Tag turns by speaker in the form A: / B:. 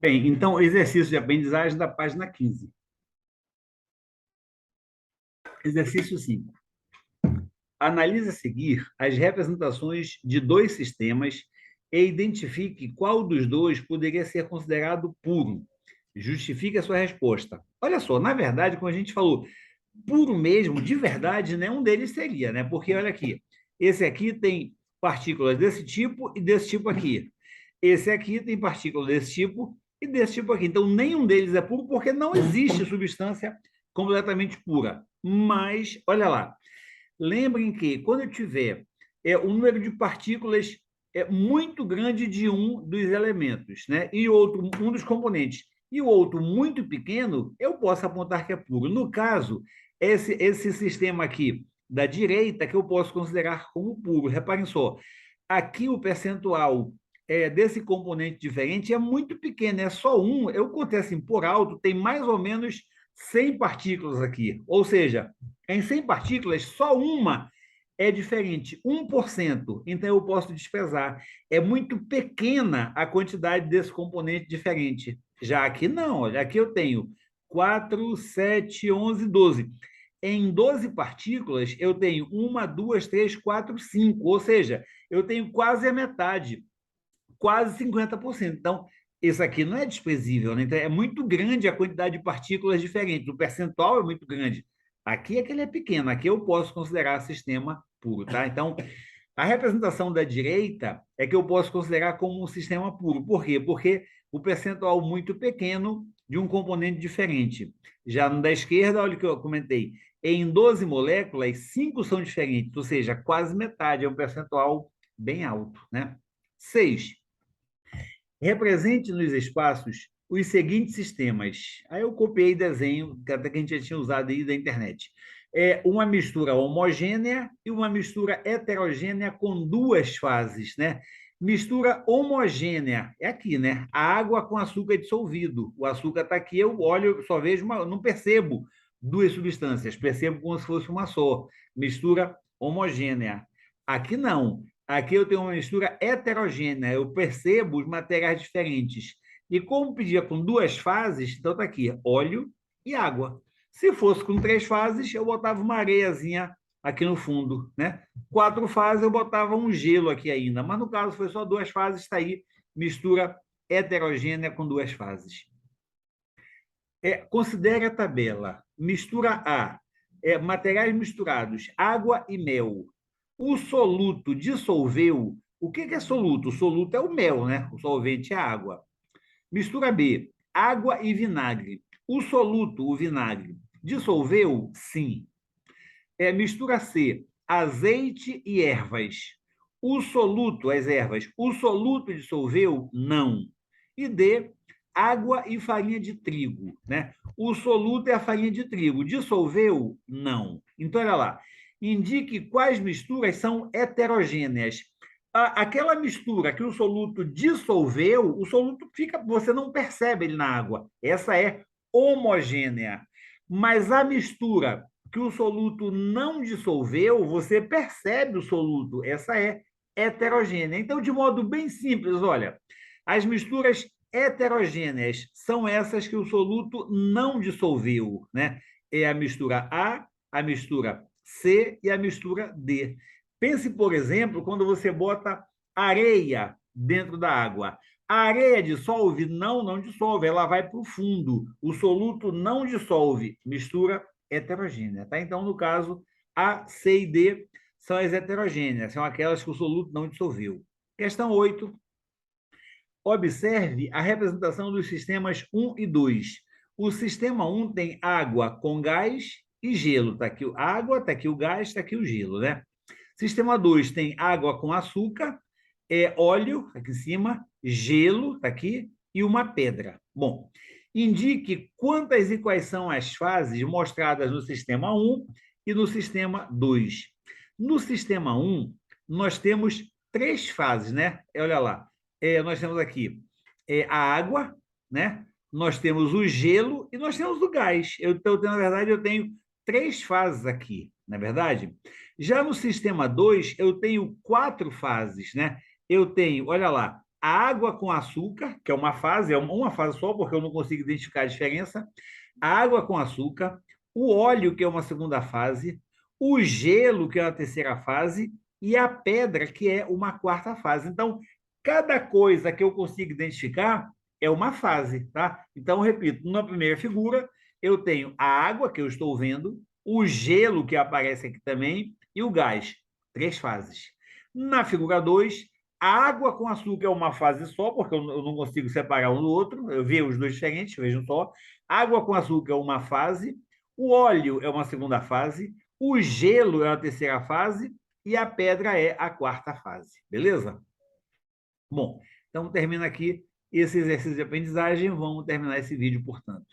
A: Bem, então, exercício de aprendizagem da página 15. Exercício 5. Analise a seguir as representações de dois sistemas e identifique qual dos dois poderia ser considerado puro. Justifique a sua resposta. Olha só, na verdade, como a gente falou, puro mesmo, de verdade, nenhum deles seria, né? Porque olha aqui, esse aqui tem partículas desse tipo e desse tipo aqui. Esse aqui tem partículas desse tipo e desse tipo aqui. Então, nenhum deles é puro porque não existe substância completamente pura. Mas, olha lá, lembrem que quando eu tiver o número de partículas muito grande de um dos elementos, né? E outro, um dos componentes, e o outro muito pequeno, eu posso apontar que é puro. No caso, esse sistema aqui da direita que eu posso considerar como puro. Reparem só, aqui o percentual desse componente diferente é muito pequeno, é só um. Eu contei assim, por alto, tem mais ou menos 100 partículas aqui. Ou seja, em 100 partículas, só uma é diferente, 1%. Então, eu posso desprezar. É muito pequena a quantidade desse componente diferente. Já aqui, não. Aqui eu tenho 4, 7, 11, 12. Em 12 partículas, eu tenho uma, duas, três, quatro, cinco. Ou seja, eu tenho quase a metade, quase 50%. Então, isso aqui não é desprezível, né? Então, é muito grande a quantidade de partículas diferentes. O percentual é muito grande. Aqui é que ele é pequeno. Aqui eu posso considerar sistema puro, tá? Então, a representação da direita é que eu posso considerar como um sistema puro. Por quê? Porque o percentual muito pequeno de um componente diferente. Já no da esquerda, olha o que eu comentei. Em 12 moléculas, 5 são diferentes, ou seja, quase metade, é um percentual bem alto, né? 6. Represente nos espaços os seguintes sistemas. Aí eu copiei desenho, que até que a gente já tinha usado aí da internet. É uma mistura homogênea e uma mistura heterogênea com duas fases, né? Mistura homogênea é aqui, né? A água com açúcar dissolvido. O açúcar está aqui, eu olho, só vejo uma, não percebo duas substâncias, percebo como se fosse uma só. Mistura homogênea. Aqui não. Aqui eu tenho uma mistura heterogênea, eu percebo os materiais diferentes. E como pedia com duas fases, então está aqui, óleo e água. Se fosse com três fases, eu botava uma areiazinha aqui no fundo, né? Quatro fases, eu botava um gelo aqui ainda. Mas no caso foi só duas fases, está aí, mistura heterogênea com duas fases. Considere a tabela. Mistura A. Materiais misturados, água e mel. O soluto dissolveu. O que é soluto? O soluto é o mel, né? O solvente é a água. Mistura B. Água e vinagre. O soluto, o vinagre, dissolveu? Sim. Mistura C. Azeite e ervas. O soluto, as ervas, o soluto dissolveu? Não. E D. Água e farinha de trigo, né? O soluto é a farinha de trigo. Dissolveu? Não. Então, olha lá. Indique quais misturas são heterogêneas. Aquela mistura que o soluto dissolveu, o soluto fica, você não percebe ele na água. Essa é homogênea. Mas a mistura que o soluto não dissolveu, você percebe o soluto. Essa é heterogênea. Então, de modo bem simples, olha, as misturas heterogêneas são essas que o soluto não dissolveu, né? É a mistura a mistura C e a mistura D. Pense, por exemplo, quando você bota areia dentro da água. A areia dissolve? Não, não dissolve, ela vai para o fundo. O soluto não dissolve, mistura heterogênea, tá? Então, no caso, A, C e D são as heterogêneas, são aquelas que o soluto não dissolveu. Questão 8. Observe a representação dos sistemas 1 e 2. O sistema 1 tem água com gás e gelo. Está aqui a água, está aqui o gás, está aqui o gelo, né? Sistema 2 tem água com açúcar, óleo, aqui em cima, gelo, está aqui, e uma pedra. Bom, indique quantas e quais são as fases mostradas no sistema 1 e no sistema 2. No sistema 1, nós temos três fases, né? Olha lá, nós temos aqui a água, né? Nós temos o gelo e nós temos o gás. Então, na verdade, eu tenho três fases aqui, na é verdade? Já no sistema 2, eu tenho quatro fases, né? Eu tenho, olha lá, a água com açúcar, que é uma fase só, porque eu não consigo identificar a diferença, a água com açúcar, o óleo, que é uma segunda fase, o gelo, que é uma terceira fase, e a pedra, que é uma quarta fase. Então, cada coisa que eu consigo identificar é uma fase, tá? Então, repito, na primeira figura, eu tenho a água, que eu estou vendo, o gelo, que aparece aqui também, e o gás. Três fases. Na figura 2, a água com açúcar é uma fase só, porque eu não consigo separar um do outro, eu vejo os dois diferentes, vejam só. Água com açúcar é uma fase, o óleo é uma segunda fase, o gelo é a terceira fase e a pedra é a quarta fase, beleza? Bom, então termina aqui esse exercício de aprendizagem, vamos terminar esse vídeo, portanto.